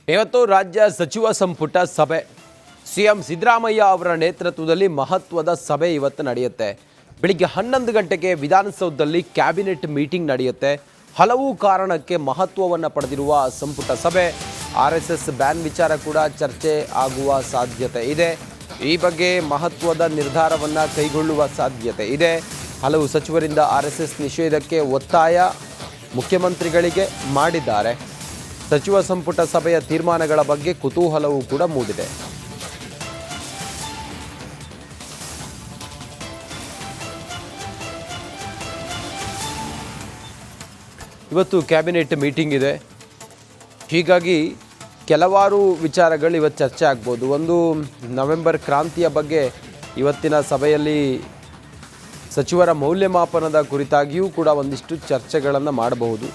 ಇವತ್ತು ರಾಜ್ಯ ಸಚಿವ ಸಂಪುಟ ಸಭೆ ಸಿಎಂ ಸಿದ್ದರಾಮಯ್ಯ ಅವರ ನೇತೃತ್ವದಲ್ಲಿ ಮಹತ್ವದ ಸಭೆ ಇವತ್ತು ನಡೆಯುತ್ತೆ. ಬೆಳಿಗ್ಗೆ 11 ಗಂಟೆಗೆ ವಿಧಾನಸೌಧದಲ್ಲಿ ಕ್ಯಾಬಿನೆಟ್ ಮೀಟಿಂಗ್ ನಡೆಯುತ್ತೆ. ಹಲವು ಕಾರಣಕ್ಕೆ ಮಹತ್ವವನ್ನು ಪಡೆದಿರುವ ಸಂಪುಟ ಸಭೆ ಆರ್ಎಸ್ಎಸ್ ಬ್ಯಾನ್ ವಿಚಾರ ಕೂಡ ಚರ್ಚೆ ಆಗುವ ಸಾಧ್ಯತೆ ಇದೆ. ಈ ಬಗ್ಗೆ ಮಹತ್ವದ ನಿರ್ಧಾರವನ್ನು ಕೈಗೊಳ್ಳುವ ಸಾಧ್ಯತೆ ಇದೆ. ಹಲವು ಸಚಿವರಿಂದ ಆರ್ಎಸ್ಎಸ್ ನಿಷೇಧಕ್ಕೆ ಒತ್ತಾಯ ಮುಖ್ಯಮಂತ್ರಿಗಳಿಗೆ ಮಾಡಿದ್ದಾರೆ. ಸಚಿವ ಸಂಪುಟ ಸಭೆಯ ತೀರ್ಮಾನಗಳ ಬಗ್ಗೆ ಕುತೂಹಲವೂ ಕೂಡ ಮೂಡಿದೆ. ಇವತ್ತು ಕ್ಯಾಬಿನೆಟ್ ಮೀಟಿಂಗ್ ಇದೆ. ಹೀಗಾಗಿ ಕೆಲವಾರು ವಿಚಾರಗಳು ಇವತ್ತು ಚರ್ಚೆ ಆಗ್ಬೋದು. ಒಂದು, ನವೆಂಬರ್ ಕ್ರಾಂತಿಯ ಬಗ್ಗೆ ಇವತ್ತಿನ ಸಭೆಯಲ್ಲಿ ಸಚಿವರ ಮೌಲ್ಯಮಾಪನದ ಕುರಿತಾಗಿಯೂ ಕೂಡ ಒಂದಿಷ್ಟು ಚರ್ಚೆಗಳನ್ನು ಮಾಡಬಹುದು.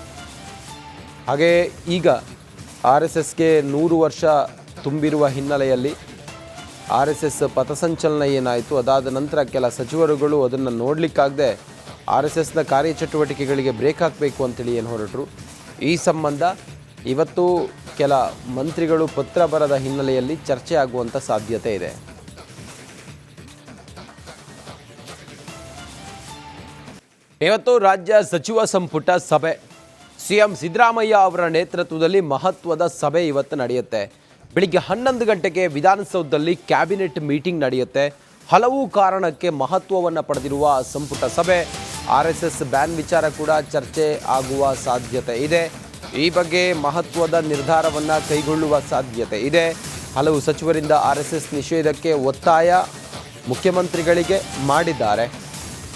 ಹಾಗೆ ಈಗ ಆರ್ಎಸ್ಎಸ್ಗೆ 100 ವರ್ಷ ತುಂಬಿರುವ ಹಿನ್ನೆಲೆಯಲ್ಲಿ ಆರ್ಎಸ್ಎಸ್ ಪಥಸಂಚಲನ ಏನಾಯಿತು, ಅದಾದ ನಂತರ ಕೆಲ ಸಚಿವರುಗಳು ಅದನ್ನು ನೋಡಲಿಕ್ಕಾಗದೆ ಆರ್ಎಸ್ಎಸ್ನ ಕಾರ್ಯಚಟುವಟಿಕೆಗಳಿಗೆ ಬ್ರೇಕ್ ಹಾಕಬೇಕು ಅಂತೇಳಿ ಏನು ಹೊರಟರು. ಈ ಸಂಬಂಧ ಇವತ್ತು ಕೆಲ ಮಂತ್ರಿಗಳು ಪತ್ರ ಬರದ ಹಿನ್ನೆಲೆಯಲ್ಲಿ ಚರ್ಚೆ ಆಗುವಂಥ ಸಾಧ್ಯತೆ ಇದೆ. ಇವತ್ತು ರಾಜ್ಯ ಸಚಿವ ಸಂಪುಟ ಸಭೆ ಸಿಎಂ ಸಿದ್ದರಾಮಯ್ಯ ಅವರ ನೇತೃತ್ವದಲ್ಲಿ ಮಹತ್ವದ ಸಭೆ ಇವತ್ತು ನಡೆಯುತ್ತೆ. ಬೆಳಿಗ್ಗೆ 11 ಗಂಟೆಗೆ ವಿಧಾನಸೌಧದಲ್ಲಿ ಕ್ಯಾಬಿನೆಟ್ ಮೀಟಿಂಗ್ ನಡೆಯುತ್ತೆ. ಹಲವು ಕಾರಣಕ್ಕೆ ಮಹತ್ವವನ್ನು ಪಡೆದಿರುವ ಸಂಪುಟ ಸಭೆ ಆರ್ಎಸ್ಎಸ್ ಬ್ಯಾನ್ ವಿಚಾರ ಕೂಡ ಚರ್ಚೆ ಆಗುವ ಸಾಧ್ಯತೆ ಇದೆ. ಈ ಬಗ್ಗೆ ಮಹತ್ವದ ನಿರ್ಧಾರವನ್ನು ಕೈಗೊಳ್ಳುವ ಸಾಧ್ಯತೆ ಇದೆ. ಹಲವು ಸಚಿವರಿಂದ ಆರ್ಎಸ್ಎಸ್ ನಿಷೇಧಕ್ಕೆ ಒತ್ತಾಯ ಮುಖ್ಯಮಂತ್ರಿಗಳಿಗೆ ಮಾಡಿದ್ದಾರೆ.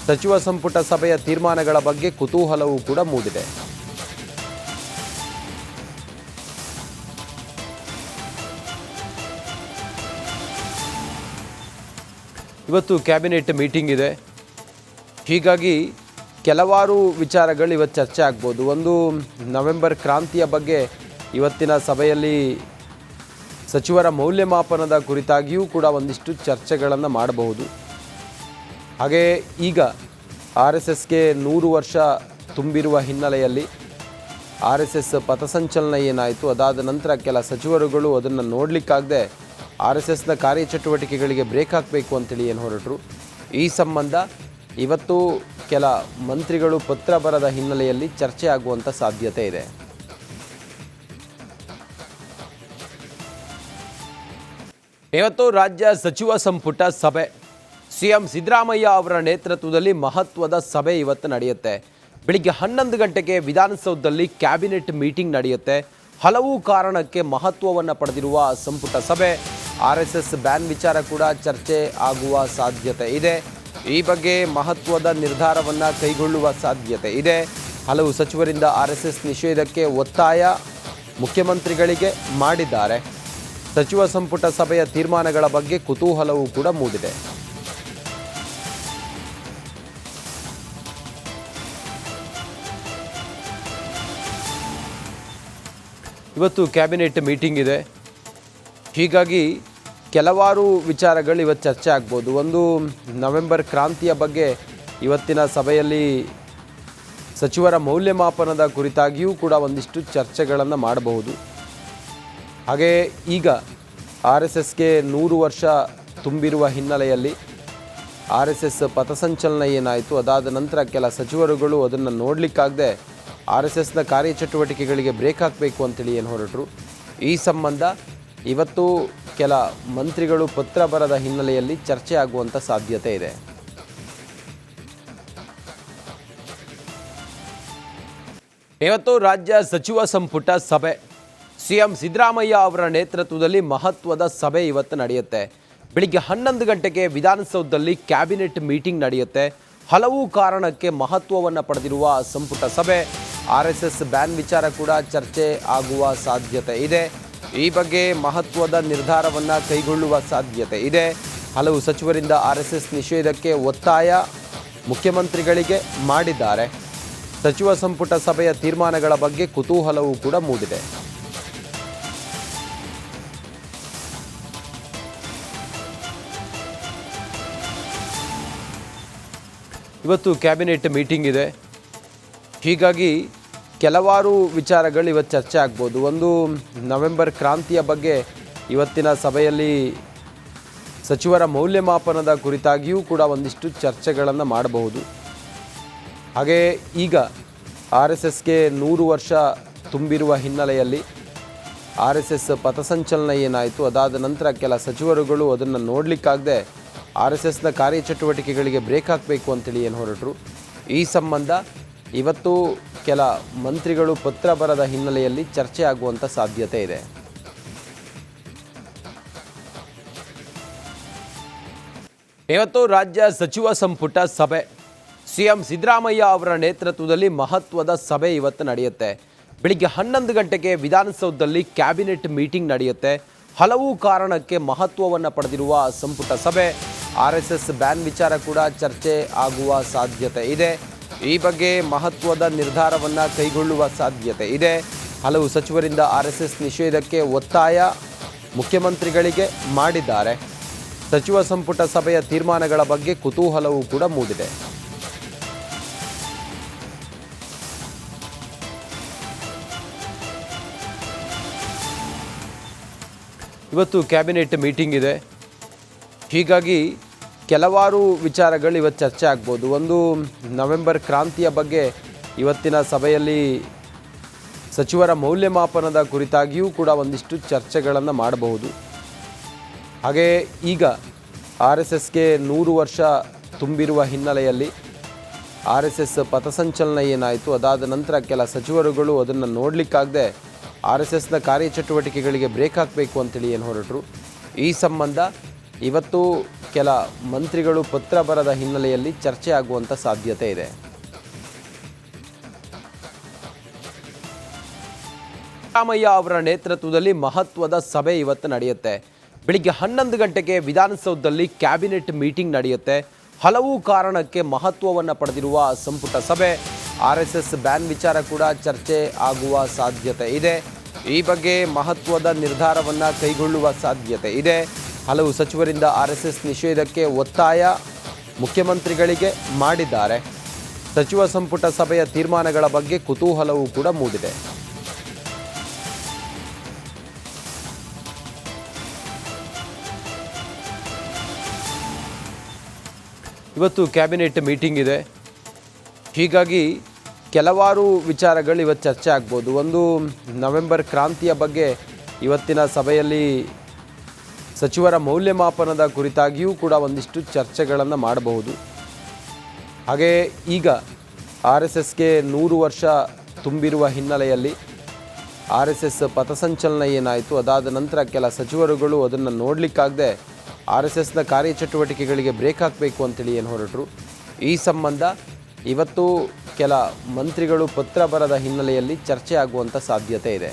ಸಚಿವ ಸಂಪುಟ ಸಭೆಯ ತೀರ್ಮಾನಗಳ ಬಗ್ಗೆ ಕುತೂಹಲವೂ ಕೂಡ ಮೂಡಿದೆ. ಇವತ್ತು ಕ್ಯಾಬಿನೆಟ್ ಮೀಟಿಂಗ್ ಇದೆ. ಹೀಗಾಗಿ ಕೆಲವಾರು ವಿಚಾರಗಳು ಇವತ್ತು ಚರ್ಚೆ ಆಗ್ಬೋದು. ಒಂದು, ನವೆಂಬರ್ ಕ್ರಾಂತಿಯ ಬಗ್ಗೆ ಇವತ್ತಿನ ಸಭೆಯಲ್ಲಿ ಸಚಿವರ ಮೌಲ್ಯಮಾಪನದ ಕುರಿತಾಗಿಯೂ ಕೂಡ ಒಂದಿಷ್ಟು ಚರ್ಚೆಗಳನ್ನು ಮಾಡಬಹುದು. ಹಾಗೆ ಈಗ ಆರ್ಎಸ್ಎಸ್ಗೆ 100 ವರ್ಷ ತುಂಬಿರುವ ಹಿನ್ನೆಲೆಯಲ್ಲಿ ಆರ್ಎಸ್ಎಸ್ ಪಥಸಂಚಲನ ಏನಾಯಿತು, ಅದಾದ ನಂತರ ಕೆಲ ಸಚಿವರುಗಳು ಅದನ್ನು ನೋಡಲಿಕ್ಕಾಗದೆ ಆರ್ಎಸ್ಎಸ್ನ ಕಾರ್ಯಚಟುವಟಿಕೆಗಳಿಗೆ ಬ್ರೇಕ್ ಹಾಕಬೇಕು ಅಂತೇಳಿ ಏನು ಹೊರಟರು. ಈ ಸಂಬಂಧ ಇವತ್ತು ಕೆಲ ಮಂತ್ರಿಗಳು ಪತ್ರ ಬರದ ಹಿನ್ನೆಲೆಯಲ್ಲಿ ಚರ್ಚೆ ಆಗುವಂಥ ಸಾಧ್ಯತೆ ಇದೆ. ಇವತ್ತು ರಾಜ್ಯ ಸಚಿವ ಸಂಪುಟ ಸಭೆ ಸಿಎಂ ಸಿದ್ದರಾಮಯ್ಯ ಅವರ ನೇತೃತ್ವದಲ್ಲಿ ಮಹತ್ವದ ಸಭೆ ಇವತ್ತು ನಡೆಯುತ್ತೆ. ಬೆಳಿಗ್ಗೆ 11 ಗಂಟೆಗೆ ವಿಧಾನಸೌಧದಲ್ಲಿ ಕ್ಯಾಬಿನೆಟ್ ಮೀಟಿಂಗ್ ನಡೆಯುತ್ತೆ. ಹಲವು ಕಾರಣಕ್ಕೆ ಮಹತ್ವವನ್ನು ಪಡೆದಿರುವ ಸಂಪುಟ ಸಭೆ ಆರ್ಎಸ್ಎಸ್ ಬ್ಯಾನ್ ವಿಚಾರ ಕೂಡ ಚರ್ಚೆ ಆಗುವ ಸಾಧ್ಯತೆ ಇದೆ. ಈ ಬಗ್ಗೆ ಮಹತ್ವದ ನಿರ್ಧಾರವನ್ನು ಕೈಗೊಳ್ಳುವ ಸಾಧ್ಯತೆ ಇದೆ. ಹಲವು ಸಚಿವರಿಂದ ಆರ್ಎಸ್ಎಸ್ ನಿಷೇಧಕ್ಕೆ ಒತ್ತಾಯ ಮುಖ್ಯಮಂತ್ರಿಗಳಿಗೆ ಮಾಡಿದ್ದಾರೆ. ಸಚಿವ ಸಂಪುಟ ಸಭೆಯ ತೀರ್ಮಾನಗಳ ಬಗ್ಗೆ ಕುತೂಹಲವೂ ಕೂಡ ಮೂಡಿದೆ. ಇವತ್ತು ಕ್ಯಾಬಿನೆಟ್ ಮೀಟಿಂಗ್ ಇದೆ. ಹೀಗಾಗಿ ಕೆಲವಾರು ವಿಚಾರಗಳು ಇವತ್ತು ಚರ್ಚೆ ಆಗ್ಬೋದು. ಒಂದು, ನವೆಂಬರ್ ಕ್ರಾಂತಿಯ ಬಗ್ಗೆ ಇವತ್ತಿನ ಸಭೆಯಲ್ಲಿ ಸಚಿವರ ಮೌಲ್ಯಮಾಪನದ ಕುರಿತಾಗಿಯೂ ಕೂಡ ಒಂದಿಷ್ಟು ಚರ್ಚೆಗಳನ್ನು ಮಾಡಬಹುದು. ಹಾಗೆ ಈಗ ಆರ್ಎಸ್ಎಸ್ಗೆ 100 ವರ್ಷ ತುಂಬಿರುವ ಹಿನ್ನೆಲೆಯಲ್ಲಿ ಆರ್ಎಸ್ಎಸ್ ಪಥಸಂಚಲನ ಏನಾಯಿತು, ಅದಾದ ನಂತರ ಕೆಲ ಸಚಿವರುಗಳು ಅದನ್ನು ನೋಡಲಿಕ್ಕಾಗದೆ ಆರ್ಎಸ್ಎಸ್ನ ಕಾರ್ಯಚಟುವಟಿಕೆಗಳಿಗೆ ಬ್ರೇಕ್ ಹಾಕಬೇಕು ಅಂತೇಳಿ ಏನು ಹೊರಟರು. ಈ ಸಂಬಂಧ ಇವತ್ತು ಕೆಲ ಮಂತ್ರಿಗಳು ಪತ್ರ ಬರದ ಹಿನ್ನೆಲೆಯಲ್ಲಿ ಚರ್ಚೆ ಆಗುವಂಥ ಸಾಧ್ಯತೆ ಇದೆ. ಇವತ್ತು ರಾಜ್ಯ ಸಚಿವ ಸಂಪುಟ ಸಭೆ ಸಿಎಂ ಸಿದ್ದರಾಮಯ್ಯ ಅವರ ನೇತೃತ್ವದಲ್ಲಿ ಮಹತ್ವದ ಸಭೆ ಇವತ್ತು ನಡೆಯುತ್ತೆ. ಬೆಳಿಗ್ಗೆ 11 ಗಂಟೆಗೆ ವಿಧಾನಸೌಧದಲ್ಲಿ ಕ್ಯಾಬಿನೆಟ್ ಮೀಟಿಂಗ್ ನಡೆಯುತ್ತೆ. ಹಲವು ಕಾರಣಕ್ಕೆ ಮಹತ್ವವನ್ನು ಪಡೆದಿರುವ ಸಂಪುಟ ಸಭೆ ಆರ್ಎಸ್ಎಸ್ ಬ್ಯಾನ್ ವಿಚಾರ ಕೂಡ ಚರ್ಚೆ ಆಗುವ ಸಾಧ್ಯತೆ ಇದೆ. ಈ ಬಗ್ಗೆ ಮಹತ್ವದ ನಿರ್ಧಾರವನ್ನು ಕೈಗೊಳ್ಳುವ ಸಾಧ್ಯತೆ ಇದೆ. ಹಲವು ಸಚಿವರಿಂದ ಆರ್ಎಸ್ಎಸ್ ನಿಷೇಧಕ್ಕೆ ಒತ್ತಾಯ ಮುಖ್ಯಮಂತ್ರಿಗಳಿಗೆ ಮಾಡಿದ್ದಾರೆ. ಸಚಿವ ಸಂಪುಟ ಸಭೆಯ ತೀರ್ಮಾನಗಳ ಬಗ್ಗೆ ಕುತೂಹಲವೂ ಕೂಡ ಮೂಡಿದೆ. ಇವತ್ತು ಕ್ಯಾಬಿನೆಟ್ ಮೀಟಿಂಗ್ ಇದೆ. ಹೀಗಾಗಿ ಕೆಲವಾರು ವಿಚಾರಗಳು ಇವತ್ತು ಚರ್ಚೆ ಆಗ್ಬೋದು. ಒಂದು ನವೆಂಬರ್ ಕ್ರಾಂತಿಯ ಬಗ್ಗೆ ಇವತ್ತಿನ ಸಭೆಯಲ್ಲಿ ಸಚಿವರ ಮೌಲ್ಯಮಾಪನದ ಕುರಿತಾಗಿಯೂ ಕೂಡ ಒಂದಿಷ್ಟು ಚರ್ಚೆಗಳನ್ನು ಮಾಡಬಹುದು. ಹಾಗೆ ಈಗ RSSಗೆ 100 ವರ್ಷ ತುಂಬಿರುವ ಹಿನ್ನೆಲೆಯಲ್ಲಿ RSS ಪಥಸಂಚಲನ ಏನಾಯಿತು, ಅದಾದ ನಂತರ ಕೆಲ ಸಚಿವರುಗಳು ಅದನ್ನು ನೋಡಲಿಕ್ಕಾಗದೆ RSSನ ಕಾರ್ಯಚಟುವಟಿಕೆಗಳಿಗೆ ಬ್ರೇಕ್ ಹಾಕಬೇಕು ಅಂತೇಳಿ ಏನು ಹೊರಟರು. ಈ ಸಂಬಂಧ ಇವತ್ತು ಕೆಲ ಮಂತ್ರಿಗಳು ಪತ್ರ ಬರದ ಹಿನ್ನೆಲೆಯಲ್ಲಿ ಚರ್ಚೆ ಆಗುವಂಥ ಸಾಧ್ಯತೆ ಇದೆ. ಇವತ್ತು ರಾಜ್ಯ ಸಚಿವ ಸಂಪುಟ ಸಭೆ, CM ಸಿದ್ದರಾಮಯ್ಯ ಅವರ ನೇತೃತ್ವದಲ್ಲಿ ಮಹತ್ವದ ಸಭೆ ಇವತ್ತು ನಡೆಯುತ್ತೆ. ಬೆಳಿಗ್ಗೆ 11 ಗಂಟೆಗೆ ವಿಧಾನಸೌಧದಲ್ಲಿ ಕ್ಯಾಬಿನೆಟ್ ಮೀಟಿಂಗ್ ನಡೆಯುತ್ತೆ. ಹಲವು ಕಾರಣಕ್ಕೆ ಮಹತ್ವವನ್ನು ಪಡೆದಿರುವ ಸಂಪುಟ ಸಭೆ, RSS ಬ್ಯಾನ್ ವಿಚಾರ ಕೂಡ ಚರ್ಚೆ ಆಗುವ ಸಾಧ್ಯತೆ ಇದೆ. ಈ ಬಗ್ಗೆ ಮಹತ್ವದ ನಿರ್ಧಾರವನ್ನು ಕೈಗೊಳ್ಳುವ ಸಾಧ್ಯತೆ ಇದೆ. ಹಲವು ಸಚಿವರಿಂದ RSS ನಿಷೇಧಕ್ಕೆ ಒತ್ತಾಯ ಮುಖ್ಯಮಂತ್ರಿಗಳಿಗೆ ಮಾಡಿದ್ದಾರೆ. ಸಚಿವ ಸಂಪುಟ ಸಭೆಯ ತೀರ್ಮಾನಗಳ ಬಗ್ಗೆ ಕುತೂಹಲವೂ ಕೂಡ ಮೂಡಿದೆ. ಇವತ್ತು ಕ್ಯಾಬಿನೆಟ್ ಮೀಟಿಂಗ್ ಇದೆ. ಹೀಗಾಗಿ ಕೆಲವಾರು ವಿಚಾರಗಳು ಇವತ್ತು ಚರ್ಚೆ ಆಗ್ಬೋದು. ಒಂದು ನವೆಂಬರ್ ಕ್ರಾಂತಿಯ ಬಗ್ಗೆ ಇವತ್ತಿನ ಸಭೆಯಲ್ಲಿ ಸಚಿವರ ಮೌಲ್ಯಮಾಪನದ ಕುರಿತಾಗಿಯೂ ಕೂಡ ಒಂದಿಷ್ಟು ಚರ್ಚೆಗಳನ್ನು ಮಾಡಬಹುದು. ಹಾಗೆ ಈಗ RSSಗೆ 100 ವರ್ಷ ತುಂಬಿರುವ ಹಿನ್ನೆಲೆಯಲ್ಲಿ RSS ಪಥಸಂಚಲನ ಏನಾಯಿತು, ಅದಾದ ನಂತರ ಕೆಲ ಸಚಿವರುಗಳು ಅದನ್ನು ನೋಡಲಿಕ್ಕಾಗದೆ RSSನ ಕಾರ್ಯಚಟುವಟಿಕೆಗಳಿಗೆ ಬ್ರೇಕ್ ಹಾಕಬೇಕು ಅಂತೇಳಿ ಏನು ಹೊರಟರು. ಈ ಸಂಬಂಧ ಇವತ್ತು ಕೆಲ ಮಂತ್ರಿಗಳು ಪತ್ರ ಬರದ ಹಿನ್ನೆಲೆಯಲ್ಲಿ ಚರ್ಚೆ ಆಗುವಂಥ ಸಾಧ್ಯತೆ ಇದೆ. ಸಿದ್ದರಾಮಯ್ಯ ಅವರ ನೇತೃತ್ವದಲ್ಲಿ ಮಹತ್ವದ ಸಭೆ ಇವತ್ತು ನಡೆಯುತ್ತೆ. ಬೆಳಿಗ್ಗೆ 11 ಗಂಟೆಗೆ ವಿಧಾನಸೌಧದಲ್ಲಿ ಕ್ಯಾಬಿನೆಟ್ ಮೀಟಿಂಗ್ ನಡೆಯುತ್ತೆ. ಹಲವು ಕಾರಣಕ್ಕೆ ಮಹತ್ವವನ್ನು ಪಡೆದಿರುವ ಸಂಪುಟ ಸಭೆ, RSS ಬ್ಯಾನ್ ವಿಚಾರ ಕೂಡ ಚರ್ಚೆ ಆಗುವ ಸಾಧ್ಯತೆ ಇದೆ. ಈ ಬಗ್ಗೆ ಮಹತ್ವದ ನಿರ್ಧಾರವನ್ನು ಕೈಗೊಳ್ಳುವ ಸಾಧ್ಯತೆ ಇದೆ. ಹಲವು ಸಚಿವರಿಂದ RSS ನಿಷೇಧಕ್ಕೆ ಒತ್ತಾಯ ಮುಖ್ಯಮಂತ್ರಿಗಳಿಗೆ ಮಾಡಿದ್ದಾರೆ. ಸಚಿವ ಸಂಪುಟ ಸಭೆಯ ತೀರ್ಮಾನಗಳ ಬಗ್ಗೆ ಕುತೂಹಲವೂ ಕೂಡ ಮೂಡಿದೆ. ಇವತ್ತು ಕ್ಯಾಬಿನೆಟ್ ಮೀಟಿಂಗ್ ಇದೆ. ಹೀಗಾಗಿ ಕೆಲವಾರು ವಿಚಾರಗಳು ಇವತ್ತು ಚರ್ಚೆ ಆಗ್ಬೋದು. ಒಂದು ನವೆಂಬರ್ ಕ್ರಾಂತಿಯ ಬಗ್ಗೆ ಇವತ್ತಿನ ಸಭೆಯಲ್ಲಿ ಸಚಿವರ ಮೌಲ್ಯಮಾಪನದ ಕುರಿತಾಗಿಯೂ ಕೂಡ ಒಂದಿಷ್ಟು ಚರ್ಚೆಗಳನ್ನು ಮಾಡಬಹುದು. ಹಾಗೆ ಈಗ RSSಗೆ 100 ವರ್ಷ ತುಂಬಿರುವ ಹಿನ್ನೆಲೆಯಲ್ಲಿ RSS ಪಥಸಂಚಲನ ಏನಾಯಿತು, ಅದಾದ ನಂತರ ಕೆಲ ಸಚಿವರುಗಳು ಅದನ್ನು ನೋಡಲಿಕ್ಕಾಗದೆ RSSನ ಕಾರ್ಯಚಟುವಟಿಕೆಗಳಿಗೆ ಬ್ರೇಕ್ ಹಾಕಬೇಕು ಅಂತೇಳಿ ಏನು ಹೊರಟರು. ಈ ಸಂಬಂಧ ಇವತ್ತು ಕೆಲ ಮಂತ್ರಿಗಳು ಪತ್ರ ಬರದ ಹಿನ್ನೆಲೆಯಲ್ಲಿ ಚರ್ಚೆ ಆಗುವಂಥ ಸಾಧ್ಯತೆ ಇದೆ.